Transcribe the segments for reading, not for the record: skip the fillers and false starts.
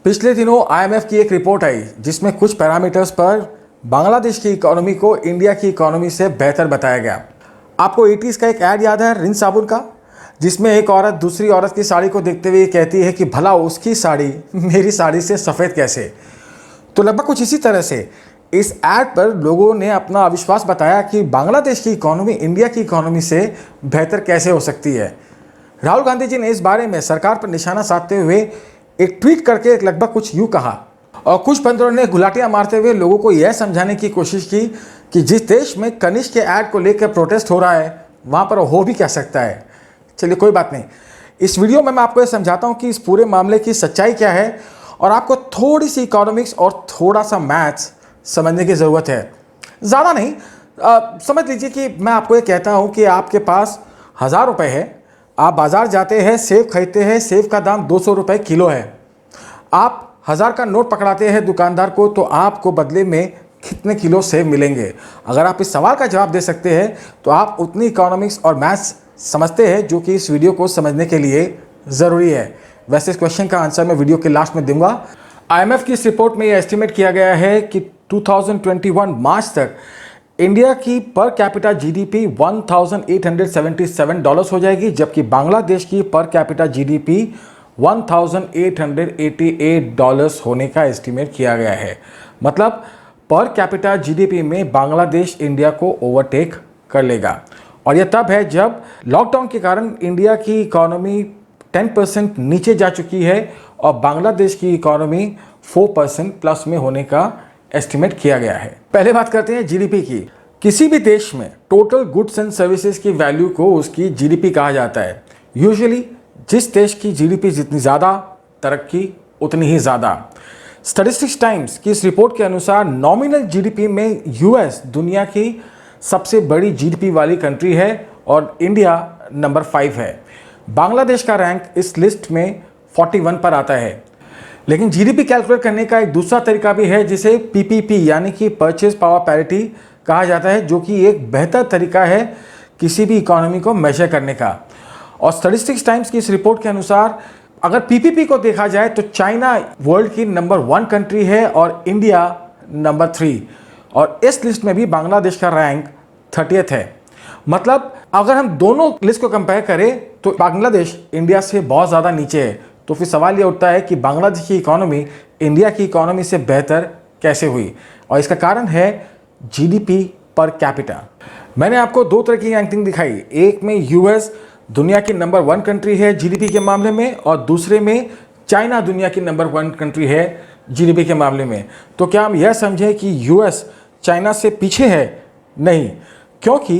पिछले दिनों आईएमएफ की एक रिपोर्ट आई जिसमें कुछ पैरामीटर्स पर बांग्लादेश की इकोनॉमी को इंडिया की इकोनॉमी से बेहतर बताया गया। आपको 80s का एक ऐड याद है रिन साबुन का, जिसमें एक औरत दूसरी औरत की साड़ी को देखते हुए कहती है कि भला उसकी साड़ी मेरी साड़ी से सफ़ेद कैसे। तो लगभग कुछ इसी तरह से इस ऐड पर लोगों ने अपना अविश्वास बताया कि बांग्लादेश की इकोनॉमी इंडिया की इकोनॉमी से बेहतर कैसे हो सकती है। राहुल गांधी जी ने इस बारे में सरकार पर निशाना साधते हुए एक ट्वीट करके लगभग कुछ यूँ कहा, और कुछ बंदरों ने गुलाटियां मारते हुए लोगों को यह समझाने की कोशिश की कि जिस देश में कनिष्क के ऐड को लेकर प्रोटेस्ट हो रहा है वहाँ पर हो भी क्या सकता है। चलिए कोई बात नहीं, इस वीडियो में मैं आपको यह समझाता हूँ कि इस पूरे मामले की सच्चाई क्या है और आपको थोड़ी सी इकोनॉमिक्स और थोड़ा सा मैथ्स समझने की ज़रूरत है। ज़्यादा नहीं, समझ लीजिए कि मैं आपको ये कहता हूँ कि आपके पास 1000 रुपये है, आप बाज़ार जाते हैं, सेब खरीदते हैं, सेब का दाम 200 रुपये किलो है। आप 1000 का नोट पकड़ाते हैं दुकानदार को, तो आपको बदले में कितने किलो सेब मिलेंगे। अगर आप इस सवाल का जवाब दे सकते हैं तो आप उतनी इकोनॉमिक्स और मैथ्स समझते हैं जो कि इस वीडियो को समझने के लिए ज़रूरी है। वैसे इस क्वेश्चन का आंसर मैं वीडियो के लास्ट में दूंगा। आईएमएफ की इस रिपोर्ट में यह एस्टिमेट किया गया है कि 2021 मार्च तक इंडिया की पर कैपिटा जीडीपी $1877 हो जाएगी, जबकि बांग्लादेश की पर कैपिटा जीडीपी $1888 होने का एस्टिमेट किया गया है। मतलब पर कैपिटा जीडीपी में बांग्लादेश इंडिया को ओवरटेक कर लेगा, और यह तब है जब लॉकडाउन के कारण इंडिया की इकोनॉमी 10% नीचे जा चुकी है और बांग्लादेश की इकोनॉमी 4% प्लस में होने का एस्टिमेट किया गया है। पहले बात करते हैं जीडीपी की। किसी भी देश में टोटल गुड्स एंड सर्विसेज की वैल्यू को उसकी जीडीपी कहा जाता है। यूजुअली जिस देश की जीडीपी जितनी ज़्यादा, तरक्की उतनी ही ज़्यादा। स्टैटिस्टिक्स टाइम्स की इस रिपोर्ट के अनुसार नॉमिनल जीडीपी में यूएस दुनिया की सबसे बड़ी जीडीपी वाली कंट्री है और इंडिया नंबर 5 है। बांग्लादेश का रैंक इस लिस्ट में 41 पर आता है। लेकिन जीडीपी कैलकुलेट करने का एक दूसरा तरीका भी है जिसे पीपीपी यानी कि परचेज पावर पैरिटी कहा जाता है, जो कि एक बेहतर तरीका है किसी भी इकोनॉमी को मेजर करने का। और स्टैटिस्टिक्स टाइम्स की इस रिपोर्ट के अनुसार अगर पीपीपी को देखा जाए तो चाइना वर्ल्ड की नंबर 1 कंट्री है और इंडिया नंबर 3, और इस लिस्ट में भी बांग्लादेश का रैंक 30th है। मतलब अगर हम दोनों लिस्ट को कंपेयर करें तो बांग्लादेश इंडिया से बहुत ज़्यादा नीचे है। तो फिर सवाल ये उठता है कि बांग्लादेश की इकोनॉमी इंडिया की इकोनॉमी से बेहतर कैसे हुई, और इसका कारण है जीडीपी पर कैपिटा। मैंने आपको दो तरह की रैंकिंग दिखाई, एक में यूएस दुनिया की नंबर 1 कंट्री है जीडीपी के मामले में, और दूसरे में चाइना दुनिया की नंबर 1 कंट्री है जीडीपी के मामले में। तो क्या हम यह समझें कि यूएस चाइना से पीछे है? नहीं, क्योंकि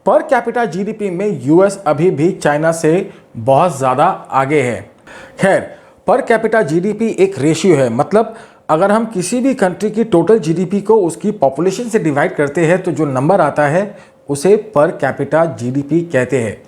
पर कैपिटा जीडीपी में यूएस अभी भी चाइना से बहुत ज़्यादा आगे है। खैर, पर कैपिटा जीडीपी एक रेशियो है, मतलब अगर हम किसी भी कंट्री की टोटल जीडीपी को उसकी पॉपुलेशन से डिवाइड करते हैं तो जो नंबर आता है उसे पर कैपिटा जीडीपी कहते हैं।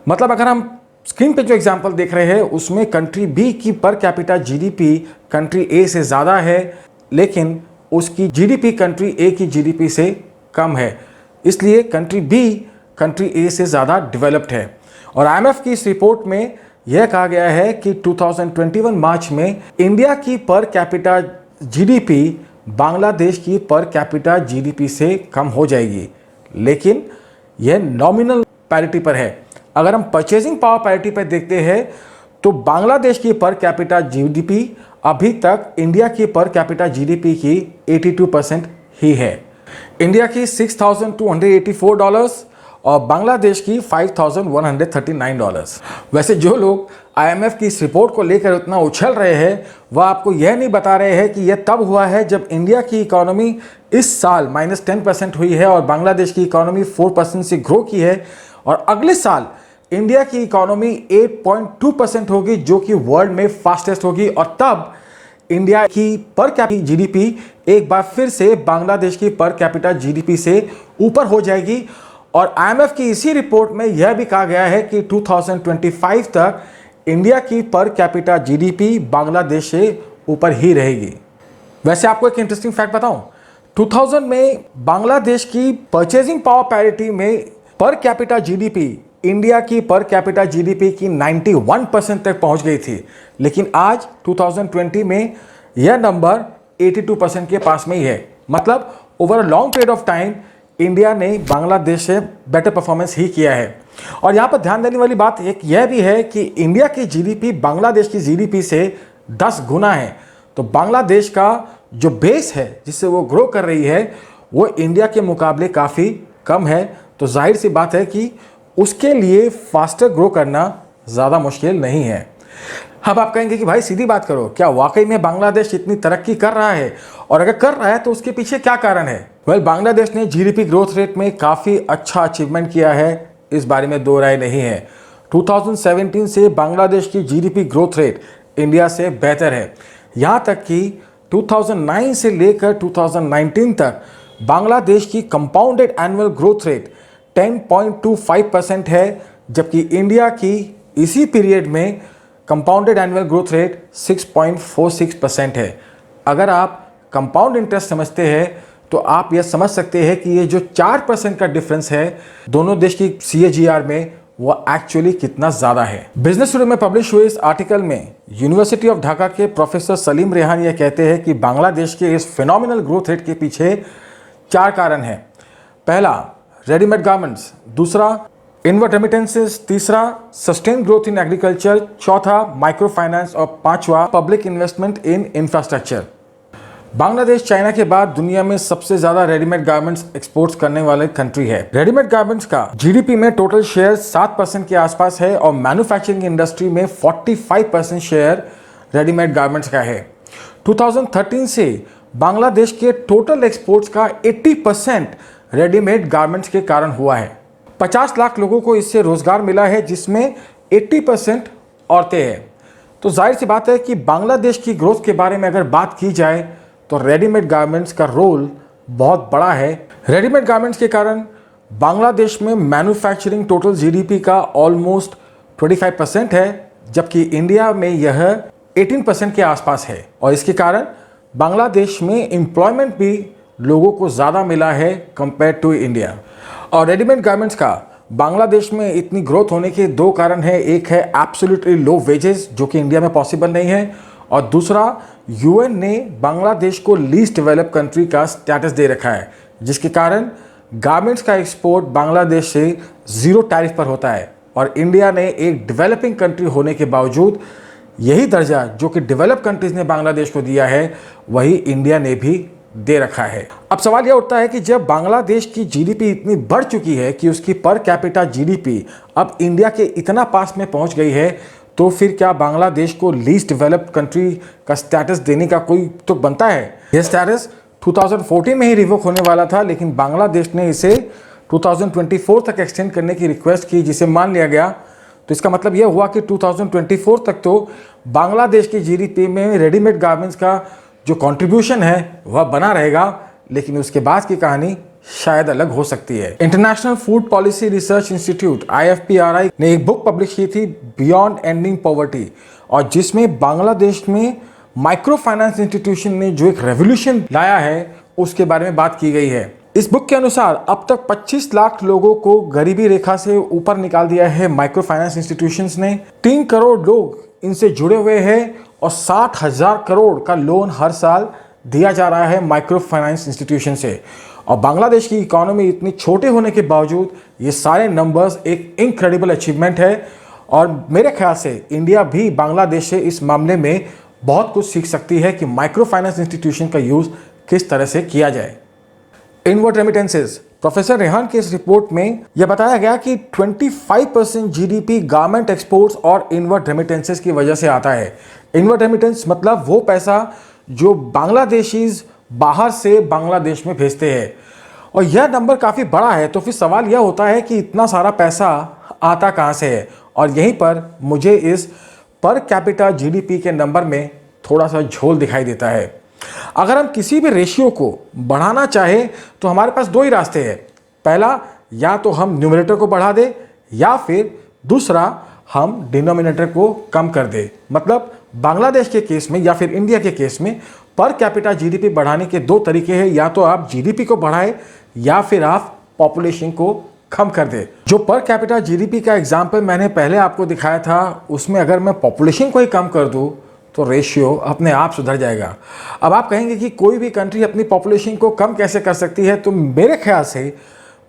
मतलब अगर हम स्क्रीन पे जो एग्जांपल देख रहे हैं उसमें कंट्री बी की पर कैपिटा जीडीपी कंट्री ए से ज़्यादा है, लेकिन उसकी जीडीपी कंट्री ए की जीडीपी से कम है, इसलिए कंट्री बी कंट्री ए से ज़्यादा डेवलप्ड है। और आईएमएफ की इस रिपोर्ट में यह कहा गया है कि 2021 मार्च में इंडिया की पर कैपिटा जीडीपी बांग्लादेश की पर कैपिटा जीडीपी से कम हो जाएगी, लेकिन यह नॉमिनल पैरिटी पर है। अगर हम परचेजिंग पावर पैरिटी पर देखते हैं तो बांग्लादेश की पर कैपिटा जीडीपी अभी तक इंडिया की पर कैपिटा जीडीपी की 82% ही है। इंडिया की $6,284 और बांग्लादेश की $5,139। वैसे जो लोग आईएमएफ की इस रिपोर्ट को लेकर उतना उछल रहे हैं वह आपको यह नहीं बता रहे हैं कि यह तब हुआ है जब इंडिया की इकोनॉमी इस साल -10% हुई है और बांग्लादेश की इकोनॉमी 4% से ग्रो की है, और अगले साल इंडिया की इकोनॉमी 8.2% होगी जो कि वर्ल्ड में फास्टेस्ट होगी, और तब इंडिया की पर कैपिटा जीडीपी एक बार फिर से बांग्लादेश की पर कैपिटा जीडीपी से ऊपर हो जाएगी। और आईएमएफ की इसी रिपोर्ट में यह भी कहा गया है कि 2025 तक इंडिया की पर कैपिटा जीडीपी बांग्लादेश से ऊपर ही रहेगी। वैसे आपको एक इंटरेस्टिंग फैक्ट बताऊं, 2000 में बांग्लादेश की परचेजिंग पावर पैरिटी में पर कैपिटा जीडीपी इंडिया की पर कैपिटा जीडीपी की 91% तक पहुंच गई थी, लेकिन आज 2020 में यह नंबर 82% के पास में ही है। मतलब over a long period of time India ने बांग्लादेश से बेटर परफॉर्मेंस ही किया है। और यहाँ पर ध्यान देने वाली बात एक यह भी है कि इंडिया की जीडीपी बांग्लादेश की जीडीपी से 10 गुना है। तो बांग्लादेश का जो बेस है जिससे वो ग्रो कर रही है वो इंडिया के मुकाबले काफ़ी कम है। तो जाहिर सी बात है कि उसके लिए फास्टर ग्रो करना ज़्यादा मुश्किल नहीं है। अब आप कहेंगे कि भाई सीधी बात करो, क्या वाकई में बांग्लादेश इतनी तरक्की कर रहा है, और अगर कर रहा है तो उसके पीछे क्या कारण है? बांग्लादेश ने जीडीपी ग्रोथ रेट में काफ़ी अच्छा अचीवमेंट किया है, इस बारे में दो राय नहीं है। 2017 से बांग्लादेश की जीडीपी ग्रोथ रेट इंडिया से बेहतर है। यहाँ तक कि 2009 से लेकर 2019 तक बांग्लादेश की कंपाउंडेड एनुअल ग्रोथ रेट 10.25% है, जबकि इंडिया की इसी पीरियड में कंपाउंडेड एनुअल ग्रोथ रेट 6.46% है। अगर आप कंपाउंड इंटरेस्ट समझते हैं तो आप यह समझ सकते हैं कि ये जो 4% का डिफरेंस है दोनों देश की CAGR में, वो एक्चुअली कितना ज़्यादा है। बिजनेस टुडे में पब्लिश हुए इस आर्टिकल में यूनिवर्सिटी ऑफ ढाका के प्रोफेसर सलीम रेहान ये कहते हैं कि बांग्लादेश के इस फिनोमिनल ग्रोथ रेट के पीछे 4 कारण हैं। पहला, रेडीमेड गारमेंट्स, दूसरा इनवर्ड रेमिटेंसेस, तीसरा सस्टेन ग्रोथ इन एग्रीकल्चर, चौथा माइक्रो फाइनेंस और पांचवा public investment in infrastructure. Bangladesh China के बाद दुनिया में सबसे ज्यादा रेडीमेड गारमेंट्स एक्सपोर्ट्स करने वाले कंट्री है। रेडीमेड गारमेंट्स का जीडीपी में टोटल शेयर 7% के आसपास है और मैन्युफैक्चरिंग इंडस्ट्री में 45% शेयर रेडीमेड गारमेंट्स का है। 2013 से बांग्लादेश के टोटल एक्सपोर्ट्स का 80% रेडीमेड गारमेंट्स के कारण हुआ है। 50 लाख लोगों को इससे रोजगार मिला है, जिसमें 80% औरतें हैं। तो जाहिर सी बात है कि बांग्लादेश की ग्रोथ के बारे में अगर बात की जाए तो रेडीमेड गारमेंट्स का रोल बहुत बड़ा है। रेडीमेड गारमेंट्स के कारण बांग्लादेश में मैन्युफैक्चरिंग टोटल जीडीपी का ऑलमोस्ट 25% है, जबकि इंडिया में यह 18% के आसपास है। और इसके कारण बांग्लादेश में एम्प्लॉयमेंट भी लोगों को ज़्यादा मिला है कंपेयर टू इंडिया। और रेडीमेड गारमेंट्स का बांग्लादेश में इतनी ग्रोथ होने के 2 कारण हैं। एक है एब्सोल्युटली लो वेजेस, जो कि इंडिया में पॉसिबल नहीं है, और दूसरा यूएन ने बांग्लादेश को लीस्ट डेवलप कंट्री का स्टेटस दे रखा है, जिसके कारण गारमेंट्स का एक्सपोर्ट बांग्लादेश से 0 टैरिफ पर होता है। और इंडिया ने एक डेवलपिंग कंट्री होने के बावजूद यही दर्जा जो कि डेवलप कंट्रीज ने बांग्लादेश को दिया है, वही इंडिया ने भी दे रखा है। अब सवाल यह उठता है कि जब बांग्लादेश की जीडीपी इतनी बढ़ चुकी है कि उसकी पर कैपिटा जीडीपी अब इंडिया के इतना पास में पहुंच गई है, तो फिर क्या बांग्लादेश को लीस्ट डेवलप्ड कंट्री का स्टेटस देने का कोई तुक बनता है? यह स्टेटस 2014 में ही रिवोक होने वाला था, लेकिन बांग्लादेश ने इसे 2024 तक एक्सटेंड करने की रिक्वेस्ट की, जिसे मान लिया गया। तो इसका मतलब यह हुआ कि 2024 तक तो बांग्लादेश की जीडीपी में रेडीमेड गारमेंट्स का जो कंट्रीब्यूशन है वह बना रहेगा, लेकिन उसके बाद की कहानी शायद अलग हो सकती है। International food policy research institute IFPRI ने एक बुक पब्लिश की थी, बियॉन्ड एंडिंग पॉवर्टी, और जिसमें बांग्लादेश में माइक्रो फाइनेंस इंस्टीट्यूशन ने जो एक रेवोल्यूशन लाया है उसके बारे में बात की गई है। इस बुक के अनुसार अब तक 25 लाख लोगों को गरीबी रेखा से ऊपर निकाल दिया है माइक्रो फाइनेंस इंस्टीट्यूशंस ने। 3 करोड़ लोग इनसे जुड़े हुए हैं और 60,000 करोड़ का लोन हर साल दिया जा रहा है माइक्रो फाइनेंस इंस्टीट्यूशन से। और बांग्लादेश की इकोनॉमी इतनी छोटे होने के बावजूद ये सारे नंबर्स एक इनक्रेडिबल अचीवमेंट है, और मेरे ख्याल से इंडिया भी बांग्लादेश से इस मामले में बहुत कुछ सीख सकती है कि माइक्रो फाइनेंस इंस्टीट्यूशन का यूज़ किस तरह से किया जाए। इनवर्ड रेमिटेंसेस, प्रोफेसर रेहान की इस रिपोर्ट में यह बताया गया कि 25% जीडीपी गारमेंट एक्सपोर्ट्स और इनवर्ड रेमिटेंसेस की वजह से आता है। इनवर्ड रेमिटेंस मतलब वो पैसा जो बांग्लादेशीज बाहर से बांग्लादेश में भेजते हैं, और यह नंबर काफ़ी बड़ा है। तो फिर सवाल यह होता है कि इतना सारा पैसा आता कहाँ से है, और यहीं पर मुझे इस पर कैपिटा जीडीपी के नंबर में थोड़ा सा झोल दिखाई देता है। अगर हम किसी भी रेशियो को बढ़ाना चाहें तो हमारे पास 2 ही रास्ते हैं। पहला, या तो हम न्यूमरेटर को बढ़ा दें, या फिर दूसरा हम डिनोमिनेटर को कम कर दें। मतलब बांग्लादेश के केस में या फिर इंडिया के केस में पर कैपिटा जीडीपी बढ़ाने के 2 तरीके हैं, या तो आप जीडीपी को बढ़ाएं या फिर आप पॉपुलेशन को कम कर दे। जो पर कैपिटा जीडीपी का एग्जाम्पल मैंने पहले आपको दिखाया था, उसमें अगर मैं पॉपुलेशन को ही कम कर दूं तो रेशियो अपने आप सुधर जाएगा। अब आप कहेंगे कि कोई भी कंट्री अपनी पॉपुलेशन को कम कैसे कर सकती है, तो मेरे ख्याल से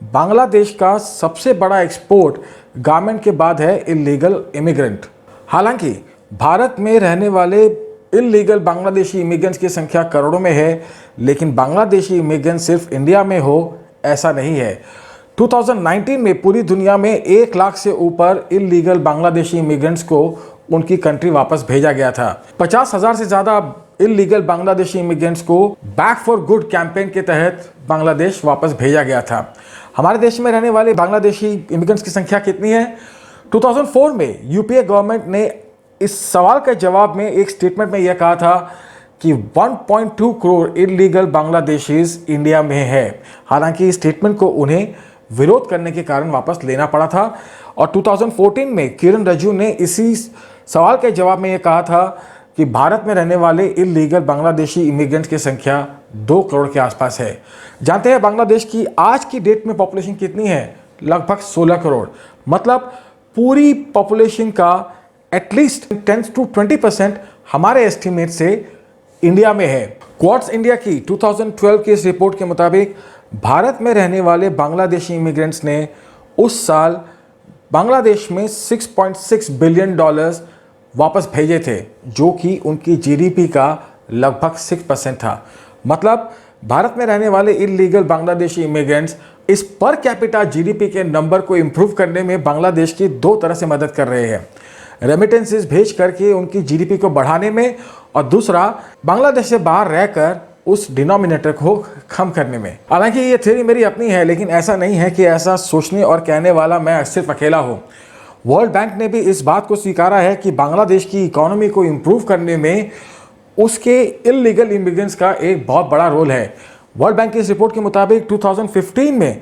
बांग्लादेश का सबसे बड़ा एक्सपोर्ट गारमेंट के बाद है इलीगल इमिग्रेंट। हालांकि भारत में रहने वाले इलीगल बांग्लादेशी इमिग्रेंट्स की संख्या करोड़ों में है, लेकिन बांग्लादेशी इमिग्रेंट सिर्फ इंडिया में हो ऐसा नहीं है। 2019 में पूरी दुनिया में 1 लाख से ऊपर इलीगल बांग्लादेशी इमिग्रेंट्स को उनकी कंट्री वापस भेजा गया था। 50,000 से ज़्यादा इलीगल बांग्लादेशी इमिग्रेंट्स को बैक फॉर गुड कैंपेन के तहत बांग्लादेश वापस भेजा गया था। हमारे देश में रहने वाले बांग्लादेशी इमिग्रेंट्स की संख्या कितनी है? 2004 में यूपीए गवर्नमेंट ने इस सवाल के जवाब में एक स्टेटमेंट में यह कहा था कि 1.2 करोड़ इलीगल बांग्लादेशीज इंडिया में है। हालांकि इस स्टेटमेंट को उन्हें विरोध करने के कारण वापस लेना पड़ा था और 2014 में किरण रिजिजू ने इसी सवाल के जवाब में यह कहा था कि भारत में रहने वाले इलीगल बांग्लादेशी इमिग्रेंट्स की संख्या 2 करोड़ के आसपास है। जानते हैं बांग्लादेश की आज की डेट में पॉपुलेशन कितनी है? लगभग 16 करोड़। मतलब पूरी पॉपुलेशन का एटलीस्ट 10 to 20% हमारे एस्टिमेट से इंडिया में है। क्वार्ट्स इंडिया की 2012 की इस रिपोर्ट के मुताबिक भारत में रहने वाले बांग्लादेशी इमिग्रेंट्स ने उस साल बांग्लादेश में $6.6 बिलियन वापस भेजे थे, जो कि उनकी जीडीपी का लगभग 6% था। मतलब भारत में रहने वाले इलीगल बांग्लादेशी इमिग्रेंट्स इस पर कैपिटा जीडीपी के नंबर को इंप्रूव करने में बांग्लादेश की 2 तरह से मदद कर रहे हैं। रेमिटेंसेस भेज करके उनकी जीडीपी को बढ़ाने में, और दूसरा बांग्लादेश से बाहर रहकर उस डिनोमिनेटर को कम करने में। हालांकि ये थ्योरी मेरी अपनी है, लेकिन ऐसा नहीं है कि ऐसा सोचने और कहने वाला मैं सिर्फ अकेला हूँ। वर्ल्ड बैंक ने भी इस बात को स्वीकारा है कि बांग्लादेश की इकोनॉमी को इम्प्रूव करने में उसके इलीगल इमिग्रेंट्स का एक बहुत बड़ा रोल है। वर्ल्ड बैंक की इस रिपोर्ट के मुताबिक 2015 में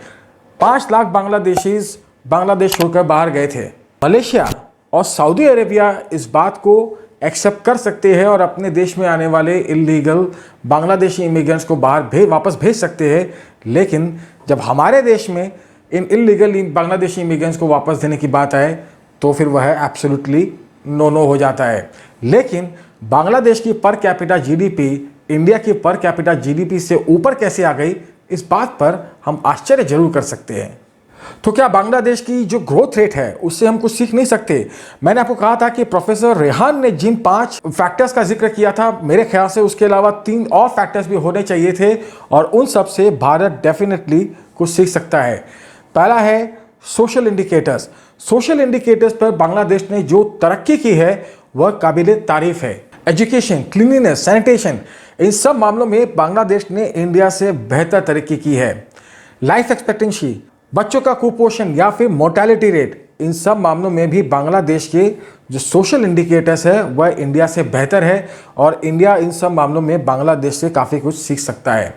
5 लाख बांग्लादेशीज बांग्लादेश छोड़कर बाहर गए थे। मलेशिया और सऊदी अरेबिया इस बात को एक्सेप्ट कर सकते हैं और अपने देश में आने वाले इलीगल बांग्लादेशी इमिग्रेंट्स को वापस भेज सकते हैं, लेकिन जब हमारे देश में इन इलीगल बांग्लादेशी इमिग्रेंट्स को वापस देने की बात आए तो फिर वह एब्सोल्युटली नो हो जाता है। लेकिन बांग्लादेश की पर कैपिटा जीडीपी इंडिया की पर कैपिटा जीडीपी से ऊपर कैसे आ गई, इस बात पर हम आश्चर्य जरूर कर सकते हैं। तो क्या बांग्लादेश की जो ग्रोथ रेट है उससे हम कुछ सीख नहीं सकते? मैंने आपको कहा था कि प्रोफेसर रेहान ने जिन 5 फैक्टर्स का जिक्र किया था, मेरे ख्याल से उसके अलावा 3 और फैक्टर्स भी होने चाहिए थे और उन सब से भारत डेफिनेटली कुछ सीख सकता है। पहला है सोशल इंडिकेटर्स। सोशल इंडिकेटर्स पर बांग्लादेश ने जो तरक्की की है वह काबिले तारीफ है। एजुकेशन, क्लीनलीनेस, सैनिटेशन, इन सब मामलों में बांग्लादेश ने इंडिया से बेहतर तरक्की की है। लाइफ एक्सपेक्टेंसी, बच्चों का कुपोषण या फिर मोर्टेलिटी रेट, इन सब मामलों में भी बांग्लादेश के जो सोशल इंडिकेटर्स है वह इंडिया से बेहतर है और इंडिया इन सब मामलों में बांग्लादेश से काफ़ी कुछ सीख सकता है।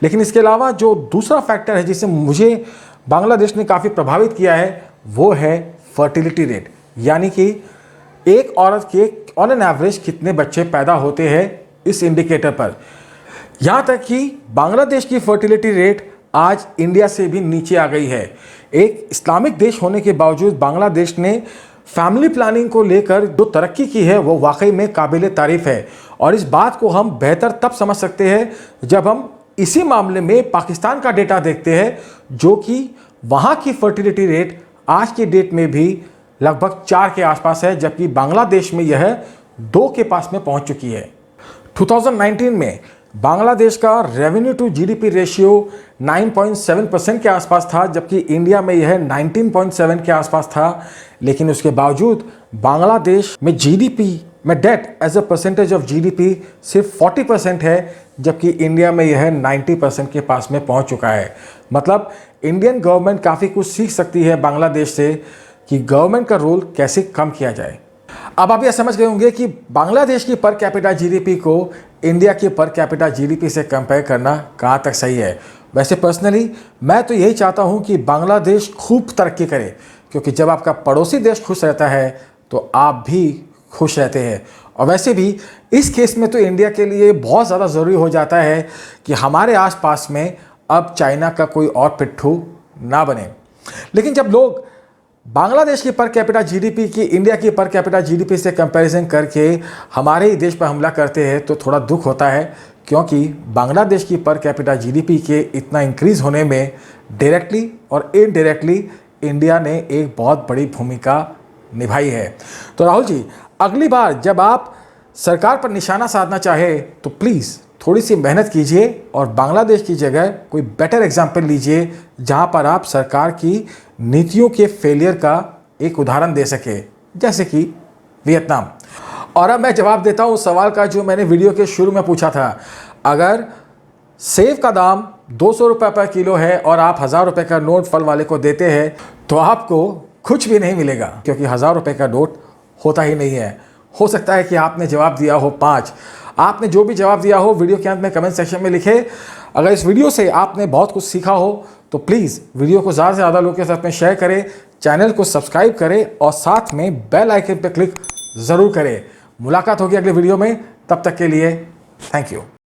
लेकिन इसके अलावा जो दूसरा फैक्टर है जिसे मुझे बांग्लादेश ने काफ़ी प्रभावित किया है वो है फर्टिलिटी रेट, यानी कि एक औरत के ऑन एन एवरेज कितने बच्चे पैदा होते हैं इस इंडिकेटर पर। यहाँ तक कि बांग्लादेश की फर्टिलिटी रेट आज इंडिया से भी नीचे आ गई है। एक इस्लामिक देश होने के बावजूद बांग्लादेश ने फैमिली प्लानिंग को लेकर जो तरक्की की है वो वाकई में काबिले तारीफ है और इस बात को हम बेहतर तब समझ सकते हैं जब हम इसी मामले में पाकिस्तान का डेटा देखते हैं, जो कि वहाँ की फर्टिलिटी रेट आज की डेट में भी लगभग 4 के आसपास है, जबकि बांग्लादेश में यह 2 के पास में पहुँच चुकी है। 2019 में बांग्लादेश का रेवेन्यू टू जीडीपी रेशियो 9.7% के आसपास था, जबकि इंडिया में यह 19.7 के आसपास था। लेकिन उसके बावजूद बांग्लादेश में जीडीपी में debt as a percentage of GDP सिर्फ 40% है, जबकि इंडिया में यह 90% के पास में पहुंच चुका है। मतलब इंडियन गवर्नमेंट काफ़ी कुछ सीख सकती है बांग्लादेश से कि गवर्नमेंट का रोल कैसे कम किया जाए। अब आप यह समझ गए होंगे कि बांग्लादेश की पर कैपिटा जीडीपी को इंडिया की पर कैपिटा जीडीपी से कंपेयर करना कहाँ तक सही है। वैसे पर्सनली मैं तो यही चाहता हूँ कि बांग्लादेश खूब तरक्की करे, क्योंकि जब आपका पड़ोसी देश खुश रहता है तो आप भी खुश रहते हैं। और वैसे भी इस केस में तो इंडिया के लिए बहुत ज़्यादा ज़रूरी हो जाता है कि हमारे आसपास में अब चाइना का कोई और पिट्ठू ना बने। लेकिन जब लोग बांग्लादेश की पर कैपिटा जीडीपी की इंडिया की पर कैपिटा जीडीपी से कंपैरिजन करके हमारे ही देश पर हमला करते हैं तो थोड़ा दुख होता है, क्योंकि बांग्लादेश की पर कैपिटा जीडीपी के इतना इंक्रीज होने में डायरेक्टली और इनडायरेक्टली इंडिया ने एक बहुत बड़ी भूमिका निभाई है। तो राहुल जी, अगली बार जब आप सरकार पर निशाना साधना चाहे तो प्लीज़ थोड़ी सी मेहनत कीजिए और बांग्लादेश की जगह कोई बेटर एग्जाम्पल लीजिए जहां पर आप सरकार की नीतियों के फेलियर का एक उदाहरण दे सके, जैसे कि वियतनाम। और अब मैं जवाब देता हूं उस सवाल का जो मैंने वीडियो के शुरू में पूछा था। अगर सेब का दाम 200 रुपये पर किलो है और आप 1000 रुपये का नोट फल वाले को देते हैं तो आपको कुछ भी नहीं मिलेगा, क्योंकि 1000 रुपये का नोट होता ही नहीं है। हो सकता है कि आपने जवाब दिया हो 5। आपने जो भी जवाब दिया हो वीडियो के अंत में कमेंट सेक्शन में लिखे। अगर इस वीडियो से आपने बहुत कुछ सीखा हो तो प्लीज़ वीडियो को ज़्यादा से ज़्यादा लोगों के साथ में शेयर करें, चैनल को सब्सक्राइब करें और साथ में बेल आइकन पर क्लिक ज़रूर करें। मुलाकात होगी अगले वीडियो में, तब तक के लिए थैंक यू।